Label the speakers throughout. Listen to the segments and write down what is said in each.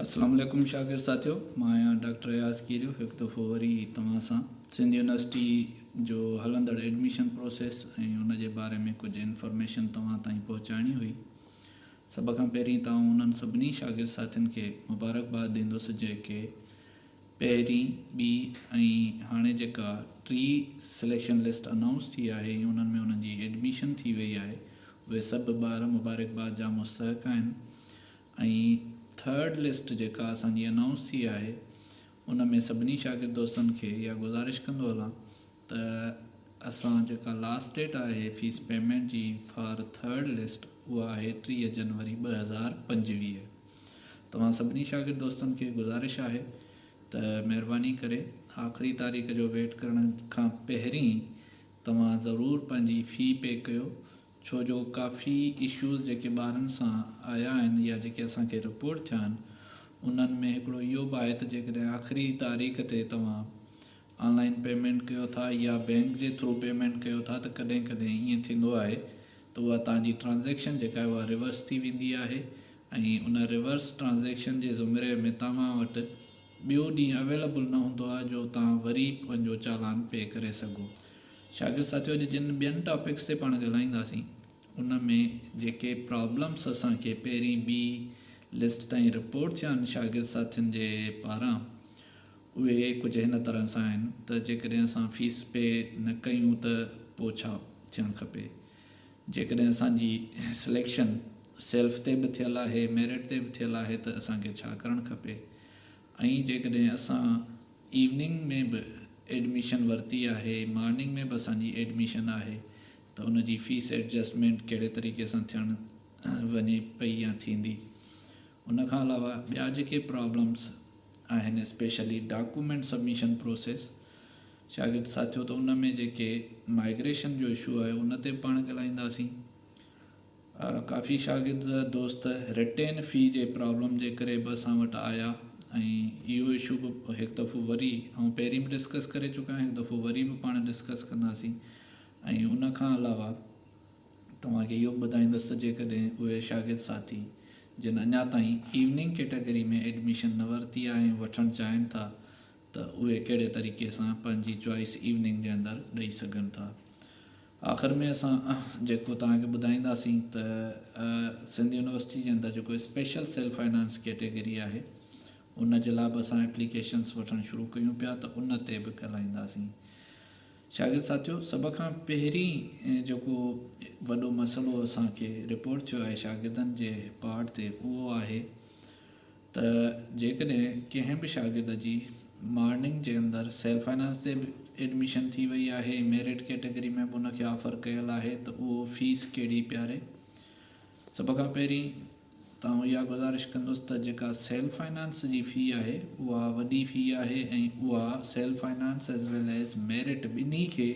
Speaker 1: अस्सलाम वालेकुम शागिर्द साथियों, मां डॉक्टर अयाज़ कीरियो हिकु दफ़ो वरी तव्हां सां सिंध यूनिवर्सिटी जो हलंदड़ एडमिशन प्रोसेस ऐं उन जे बारे में कुझु इंफॉर्मेशन तव्हां ताईं पहुचाइणी हुई। सभ खां पहिरीं तव्हां उन्हनि सभिनी शागिर्द साथियुनि खे मुबारकबाद ॾींदुसि जेके पहिरीं ॿी ऐं हाणे जेका टी सिलेक्शन लिस्ट अनाउंस थी आहे उन्हनि में उन्हनि जी एडमिशन थी वई आहे। उहे सभु ॿार मुबारकबाद जा मुस्तहिक़ आहिनि। ऐं थर्ड लिस्ट जेका असांजी अनाउंस थी आहे उन में सभिनी शागिर्द दोस्तनि खे इहा गुज़ारिश कंदो हलां त असां जेका लास्ट डेट आहे फीस पेमेंट जी फॉर थर्ड लिस्ट उहा आहे 30 जनवरी 2025। तव्हां सभिनी शागिर्द दोस्तनि खे गुज़ारिश आहे त महिरबानी करे आख़िरी तारीख़ जो वेट करण खां पहिरीं तव्हां ज़रूरु पंहिंजी फ़ी पे कयो, छो जो काफ़ी इश्यूज़ जेके ॿारनि सां आया आहिनि या जेके असांखे रिपोर्ट थिया आहिनि उन्हनि में हिकिड़ो इहो बि आहे त जेकॾहिं आख़िरी तारीख़ ते तव्हां ऑनलाइन पेमेंट कयो था या बैंक जे थ्रू पेमेंट कयो था त कॾहिं कॾहिं ईअं थींदो आहे त उहा तव्हांजी ट्रांज़ेक्शन जेका आहे उहा रिवर्स थी वेंदी आहे ऐं उन रिवर्स ट्रांज़ेक्शन जे ज़ुमिरे में तव्हां वटि ॿियो ॾींहुं अवेलेबल न हूंदो आहे जो तव्हां वरी पंहिंजो चालान पे करे सघो। शागिर्द साथियों, जिन ॿियनि टॉपिक्स ते पाण ॻाल्हाईंदासीं उन में जेके प्रॉब्लम्स असांखे पहिरीं ॿी लिस्ट ताईं रिपोर्ट थिया आहिनि शागिर्द साथियुनि जे पारां उहे कुझु हिन तरह सां आहिनि त जेकॾहिं असां फ़ीस पे न कयूं त पोइ छा थियणु खपे। जेकॾहिं असांजी सिलेक्शन सेल्फ ते बि थियल आहे, मेरिट ते बि थियल आहे त असांखे छा करणु खपे। ऐं जेकॾहिं असां इवनिंग में बि एडमिशन वरिती आहे, मॉर्निंग में बि असांजी एडमिशन आहे त उन जी फ़ीस एडजस्टमेंट कहिड़े तरीक़े सां थियणु वञे पई या थींदी। उन खां अलावा ॿिया जेके प्रॉब्लम्स आहिनि स्पेशली डॉक्यूमेंट सबमिशन प्रोसेस शागिर्द साथियों, त उन में जेके माइग्रेशन जो इशू आहे उन ते पाण ॻाल्हाईंदासीं। काफ़ी शागिर्द दोस्त रिटेन फ़ी जे प्रॉब्लम जे करे बि असां वटि आया ऐं इहो इशू बि हिकु दफ़ो वरी पहिरीं बि डिस्कस करे चुका आहियूं, हिकु दफ़ो वरी बि पाण डिस्कस कंदासीं। ऐं उन खां अलावा तव्हांखे इहो ॿुधाईंदुसि त जेकॾहिं उहे शागिर्द साथी जिन अञा ताईं इवनिंग कैटेगरी में एडमिशन न वरिती आहे ऐं वठणु चाहिनि था त उहे कहिड़े तरीक़े सां पंहिंजी चॉइस इवनिंग जे अंदरि ॾेई सघनि था। आख़िर में असां जेको तव्हांखे ॿुधाईंदासीं त सिंध यूनिवर्सिटी जे अंदरि जेको स्पेशल सेल्फ फाइनेंस कैटेगरी आहे उन जे लाइ बि असां एप्लीकेशन्स वठणु शुरू कयूं पिया त उन ते बि ॻाल्हाईंदासीं। शागिर्द साथियों, सभ खां पहिरीं जेको वॾो मसइलो असांखे रिपोर्ट थियो आहे शागिर्दनि जे पार्ट ते उहो आहे त जेकॾहिं कंहिं बि शागिर्द जी मॉर्निंग जे अंदरि सेल्फ फाइनेंस ते बि एडमिशन थी वई आहे, मेरिट कैटेगरी में बि उनखे ऑफर कयल आहे त उहो फ़ीस कहिड़ी प्यारे। सभ खां पहिरीं तव्हां इहा गुज़ारिश कंदुसि त जेका सेल्फ फाइनेंस जी फ़ी आहे उहा वॾी फ़ी आहे ऐं उहा सेल्फ फाइनेंस एज़ वेल एज़ मेरिट ॿिन्ही खे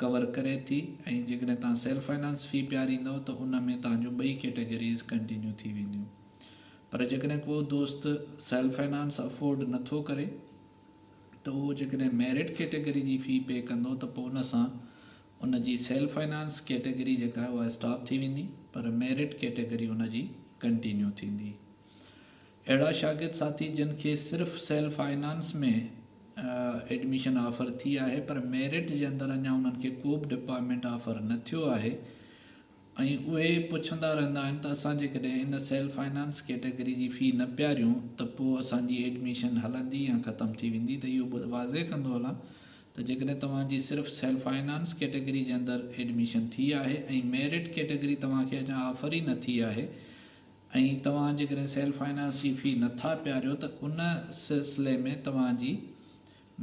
Speaker 1: कवर करे थी। ऐं जेकॾहिं तव्हां सेल्फ फाइनेंस फ़ी पियारींदव त उन में तव्हांजो ॿई कैटेगरीज़ कंटिन्यू थी वेंदियूं। पर जेकॾहिं को दोस्त सेल्फ फाइनेंस अफोर्ड नथो करे त उहो जेकॾहिं मेरिट कैटेगरी जी फ़ी पे कंदो त पोइ उन सां उन जी सेल्फ फाइनेंस कैटेगरी जेका आहे उहा स्टॉप थी वेंदी, पर मेरिट कैटेगरी उन जी कंटिन्यू थींदी। अहिड़ा शागिर्द साथी जिन खे सिर्फ़ु सेल्फ फाइनेंस में एडमिशन ऑफर थी आहे पर मेरिट जे अंदरि अञा उन्हनि खे को बि डिपार्टमेंट ऑफर न थियो आहे ऐं उहे पुछंदा रहंदा आहिनि त असां जेकॾहिं इन सेल्फ फाइनेंस कैटेगरी जी फ़ी न पियारियूं त पोइ असांजी एडमिशन हलंदी या ख़तमु थी वेंदी। त इहो वाज़े कंदो हलां त जेकॾहिं तव्हांजी सिर्फ़ु सेल्फ फाइनेंस कैटेगरी जे अंदरि एडमिशन थी आहे ऐं मेरिट कैटेगरी तव्हांखे अञा ऑफर ई न थी आहे ऐं तव्हां जेकॾहिं सेल्फ फाइनेंस जी फ़ी नथा पियारियो त उन सिलसिले में तव्हांजी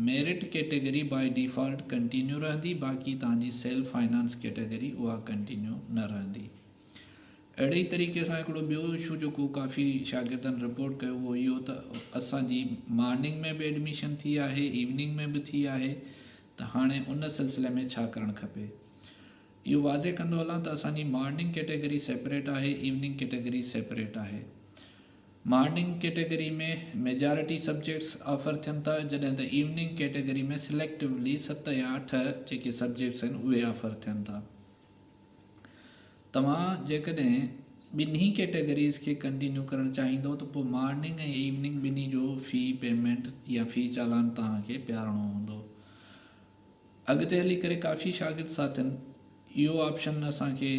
Speaker 1: merit category by default continue रहंदी, बाक़ी तव्हांजी सेल्फ फाइनेंस कैटेगरी उहा कंटिन्यू न रहंदी। अहिड़े ई तरीक़े सां हिकिड़ो ॿियो इशू जेको काफ़ी शागिर्दनि रिपोर्ट कयो उहो इहो त असांजी मॉर्निंग में बि एडमिशन थी आहे, इवनिंग में बि थी आहे, त हाणे उन सिलसिले में छा करणु खपे। इहो वाज़े कंदो हलां त असांजी मॉर्निंग कैटेगरी सेपरेट आहे, इवनिंग कैटेगरी सेपरेट आहे। मॉर्निंग कैटेगरी में मेजॉरिटी सब्जेक्ट्स ऑफर थियनि था, जॾहिं त इवनिंग कैटेगरी में सिलेक्टिवली 7 या 8 जेके सब्जेक्ट्स आहिनि उहे ऑफर थियनि था। तव्हां जेकॾहिं ॿिन्ही कैटेगरीज़ खे कंटिन्यू करणु चाहींदो त पोइ मॉर्निंग ऐं इवनिंग ॿिन्ही जो फ़ी पेमेंट या फ़ी चालान तव्हांखे ॾियारणो हूंदो। अॻिते हली करे काफ़ी शागिर्द साथियुनि इहो ऑप्शन असांखे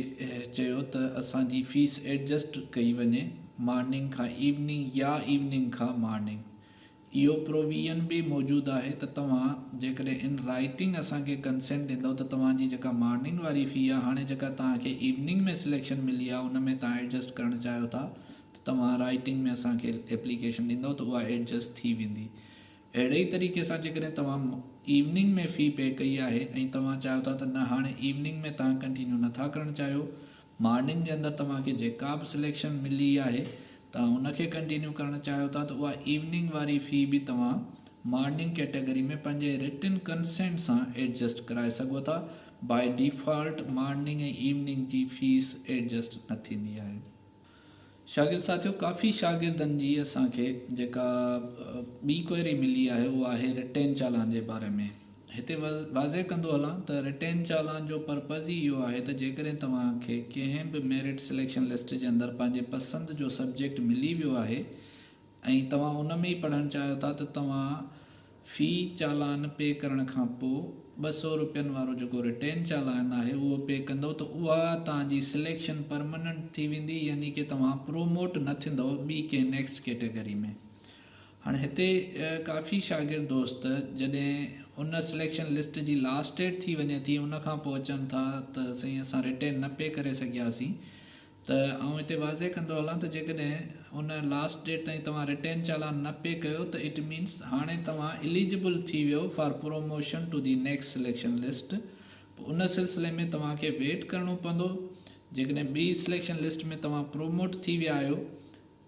Speaker 1: चयो त असांजी फ़ीस एडजस्ट कई वञे मॉर्निंग खां इवनिंग या इवनिंग खां मॉर्निंग। इहो प्रोविज़न बि मौजूदु आहे त तव्हां जेकॾहिं इन राइटिंग असांखे कंसेंट ॾींदव त तव्हांजी जेका मॉर्निंग वारी फ़ी आहे हाणे जेका तव्हांखे इवनिंग में सिलेक्शन मिली आहे उन में तव्हां एडजस्ट करणु चाहियो था त तव्हां राइटिंग में असांखे एप्लीकेशन ॾींदव त उहा एडजस्ट थी वेंदी। अहिड़े ई तरीक़े सां जेकॾहिं तव्हां इवनिंग में फ़ी पे कई आहे ऐं तव्हां चाहियो था त न हाणे इवनिंग में तव्हां कंटिन्यू नथा करणु चाहियो, मॉर्निंग जे अंदरि तव्हांखे जेका बि सिलेक्शन मिली आहे तव्हां उनखे कंटिन्यू करणु चाहियो था त उहा इवनिंग वारी फ़ी बि तव्हां मॉर्निंग कैटेगरी में पंहिंजे रिटन कंसेंट सां एडजस्ट कराए सघो था। बाय डिफ़ॉल्ट मॉर्निंग ऐं इवनिंग जी फ़ीस एडजस्ट न थींदी आहे। शागिर्द साथियो काफ़ी शागिर्दनि जी असांखे जेका ॿी क्वेरी मिली आहे उहा आहे रिटेन चालान जे बारे में। हिते वाज़े कंदो हलां त रिटेन चालान जो पर्पज़ ई इहो आहे त जेकॾहिं तव्हांखे कंहिं बि मेरिट सिलेक्शन लिस्ट जे अंदरि पंहिंजे पसंदि जो सब्जेक्ट मिली वियो आहे ऐं तव्हां उन में ई पढ़णु चाहियो था त तव्हां फ़ी चालान पे करण खां पोइ 200 रुपयनि वारो जेको रिटेन चालान आहे उहो पे कंदव त उहा तव्हांजी सिलेक्शन परमनेंट थी वेंदी, यानी कि तव्हां प्रोमोट न थींदव ॿी कंहिं नेक्स्ट कैटेगरी में। हाणे हिते काफ़ी शागिर्द दोस्त जॾहिं उन सिलेक्शन लिस्ट जी लास्ट डेट थी वञे थी उन खां पोइ अचनि था त साईं असां रिटेन न पे करे सघियासीं, त आउं हिते वाज़े कंदो हलां त जेकॾहिं उन लास्ट डेट ताईं तव्हां रिटेन चालान न पे कयो त इट मीन्स हाणे तव्हां एलिजिबल थी वियो for promotion to the next selection list. उन सिलसिले में तव्हांखे वेट करिणो पवंदो। जेकॾहिं ॿी सिलेक्शन लिस्ट में तव्हां प्रोमोट थी विया आहियो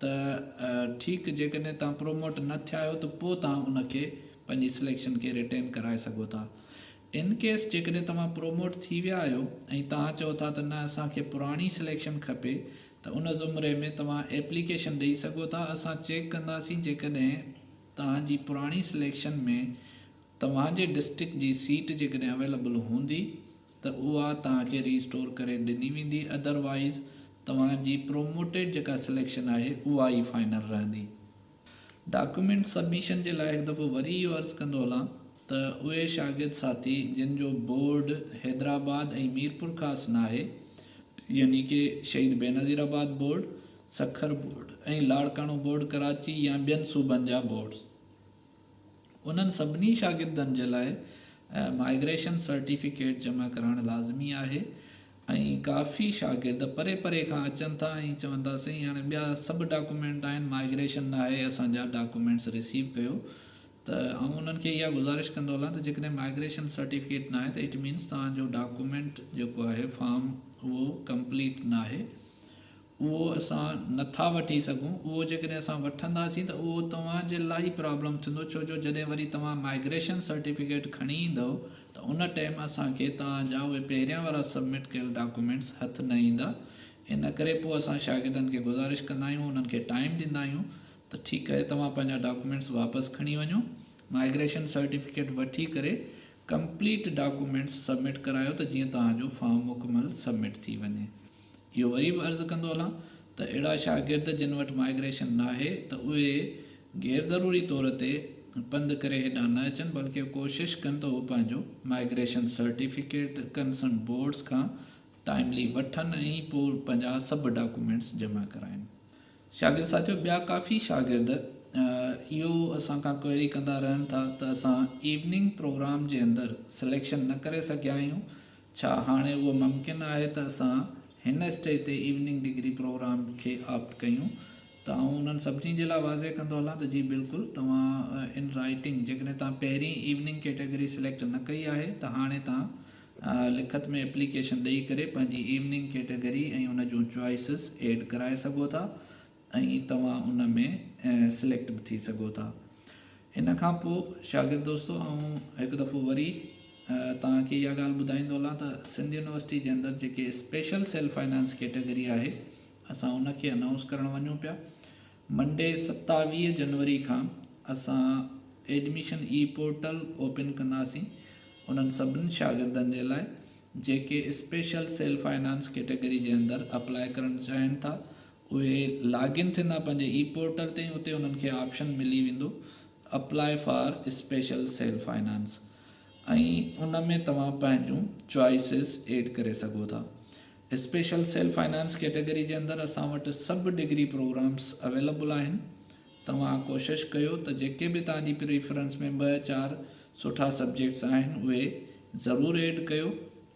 Speaker 1: त ठीकु, जेकॾहिं तव्हां प्रोमोट न थिया आहियो त पोइ तव्हां उनखे पंहिंजी सिलेक्शन खे रिटेन कराए सघो था। इन केस जेकॾहिं तव्हां प्रोमोट थी विया आहियो ऐं तव्हां चओ था त न असांखे पुराणी सिलेक्शन खपे त उन ज़ुमरे में तव्हां एप्लीकेशन ॾेई सघो था। असां चेक कंदासीं जेकॾहिं तव्हांजी पुराणी सिलेक्शन में तव्हांजे डिस्ट्रिक्ट जी सीट जेकॾहिं अवेलेबल हूंदी त उहा तव्हांखे रीस्टोर करे ॾिनी वेंदी, अदरवाइज़ तव्हांजी प्रोमोटेड जेका सिलेक्शन आहे उहा ई फाइनल रहंदी। डॉक्यूमेंट सबमिशन जे लाइ हिकु दफ़ो वरी इहो अर्ज़ु कंदो हलां त उहे शागिर्द साथी जिन जो बोर्ड हैदराबाद ऐं मीरपुर ख़ासि न आहे, यानी कि शहीद बेनज़ीराबाद बोर्ड, सखर बोर्ड ऐं लाड़काणो बोर्ड कराची या ॿियनि सूबनि जा बोर्ड्स, उन्हनि सभिनी शागिर्दनि जे लाइ माइग्रेशन सर्टिफिकेट जमा करणु लाज़मी आहे। ऐं काफ़ी शागिर्द परे परे खां अचनि था ऐं चवनि था साईं हाणे ॿिया सभु डॉक्यूमेंट आहिनि, माइग्रेशन न आहे, असांजा डॉक्यूमेंट्स रिसीव कयो। त आउं उन्हनि खे इहा गुज़ारिश कंदो हलां त जेकॾहिं माइग्रेशन सर्टिफिकेट न आहे त इट मीन्स तव्हांजो डॉक्यूमेंट जेको आहे फॉर्म उहो कंप्लीट न आहे, उहो असां नथा वठी सघूं। उहो जेकॾहिं असां वठंदासीं त उहो तव्हांजे लाइ प्रॉब्लम थींदो, छो जो जॾहिं वरी तव्हां माइग्रेशन सर्टिफिकेट खणी ईंदव त उन टाइम असांखे तव्हांजा उहे पहिरियां वारा सबमिट कयल डॉक्यूमेंट्स हथ न ईंदा। इन करे पोइ असां शागिर्दनि खे गुज़ारिश कंदा आहियूं, उन्हनि खे टाइम ॾींदा आहियूं त ठीकु आहे तव्हां पंहिंजा डॉक्यूमेंट्स वापसि खणी वञो, माइग्रेशन सर्टिफिकेट वठी करे कंप्लीट डॉक्यूमेंट्स सबमिट करायो त जीअं तव्हांजो फॉर्म मुकमल सबमिट थी वञे। इहो वरी बि अर्ज़ु कंदो हलां त अहिड़ा शागिर्द जिन वटि माइग्रेशन न आहे त उहे गैर ज़रूरी तौर ते पंधु करे हेॾां न अचनि, बल्कि कोशिशि कनि त उहो पंहिंजो माइग्रेशन सर्टिफिकेट कंसर्न बोर्ड्स खां टाइमली वठनि ऐं पोइ पंहिंजा सभु डॉक्यूमेंट्स जमा कराइनि। शागिर्द साथियो ॿिया काफ़ी शागिर्द इहो असां खां क्वेरी कंदा रहनि था त असां इवनिंग प्रोग्राम जे अंदरि सिलेक्शन न करे सघिया आहियूं, छा हाणे उहो मुमकिन आहे त असां हिन स्टेज ते इवनिंग डिग्री प्रोग्राम खे ऑप्ट कयूं? त आउं उन्हनि सभिनी जे लाइ वाज़े कंदो हलां त जी बिल्कुलु, तव्हां इन राइटिंग जेकॾहिं तव्हां पहिरीं इवनिंग कैटेगरी सिलेक्ट न कई आहे त हाणे तव्हां लिखत में एप्लीकेशन ॾेई करे पंहिंजी इवनिंग कैटेगरी ऐं उन जूं चॉइसिस एड कराए सघो था ऐं तव्हां उन में सिलेक्ट बि थी सघो था। हिन खां पोइ शागिर्द दोस्तो ऐं हिकु दफ़ो वरी तव्हांखे इहा ॻाल्हि ॿुधाईंदो हलां त सिंध यूनिवर्सिटी जे अंदरि जेके स्पेशल सेल्फ फाइनेंस कैटेगरी आहे असां उनखे अनाउंस करणु वञूं पिया। मंडे 27 जनवरी खां असां एडमिशन ई पोर्टल ओपन कंदासीं उन्हनि सभिनी शागिर्दनि जे लाइ जेके स्पेशल सेल्फ फाइनेंस कैटेगरी जे अंदरि अप्लाई करणु चाहिनि था। उहे लॉगिन थींदा पंहिंजे ई पोर्टल ते, उते उन्हनि खे ऑप्शन मिली वेंदो apply for special self finance, ऐं उन में तव्हां पंहिंजूं चॉइसिस ऐड करे सघो था। स्पेशल सेल्फ फाइनेंस कैटेगरी जे अंदरि असां वटि सभु डिग्री प्रोग्राम्स अवेलेबल आहिनि। तव्हां कोशिशि कयो त जेके बि तव्हांजी प्रेफरेंस में 2-4 सुठा सब्जेक्ट्स आहिनि उहे ज़रूरु ऐड कयो।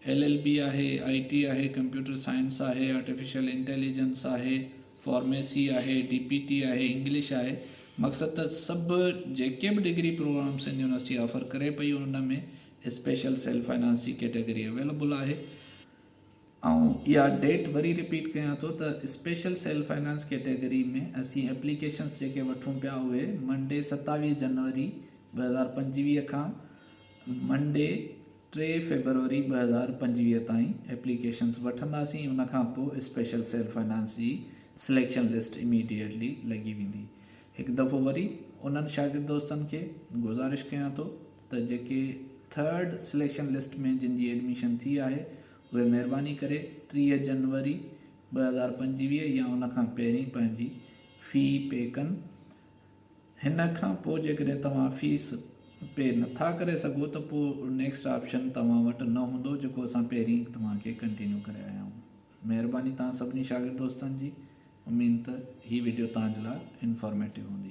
Speaker 1: LLB आहे, IT आहे, कंप्यूटर साइंस आहे, आर्टिफिशियल इंटेलिजेंस आहे, फार्मेसी आहे, DPT आहे, इंग्लिश आहे। मक़सदु त सभु जेके बि डिग्री प्रोग्राम्स यूनिवर्सिटी ऑफर करे पई उन में स्पेशल सेल्फ फाइनेंस जी कैटेगरी अवेलेबल आहे। ऐं इहा डेट वरी रिपीट कयां थो त स्पेशल सेल्फ फाइनेंस कैटेगरी में असीं एप्लीकेशन्स जेके वठूं पिया उहे मंडे 27 जनवरी 2025 खां मंडे 3 फेबरवरी 2025 ताईं एप्लीकेशन्स वठंदासीं। उन खां पोइ स्पेशल सेल्फ फाइनेंस जी सिलेक्शन लिस्ट इमीडिएटली लॻी वेंदी। हिकु दफ़ो वरी उन्हनि शागिर्द दोस्तनि खे गुज़ारिश कयां थो त जेके 3rd सिलेक्शन लिस्ट में जिन जी एडमिशन थी आहे उहे महिरबानी करे 3 जनवरी 2025 या उन खां पहिरीं पंहिंजी फ़ी पे कनि। हिन खां पोइ जेकॾहिं तव्हां फीस पे नथा करे सघो त पोइ नेक्स्ट ऑप्शन तव्हां वटि न हूंदो जेको असां पहिरीं तव्हांखे कंटिन्यू करे आया आहियूं। महिरबानी तव्हां सभिनी शागिर्द दोस्तनि जी। उमेद त हीअ वीडियो तव्हांजे लाइ इंफॉर्मेटिव हूंदी।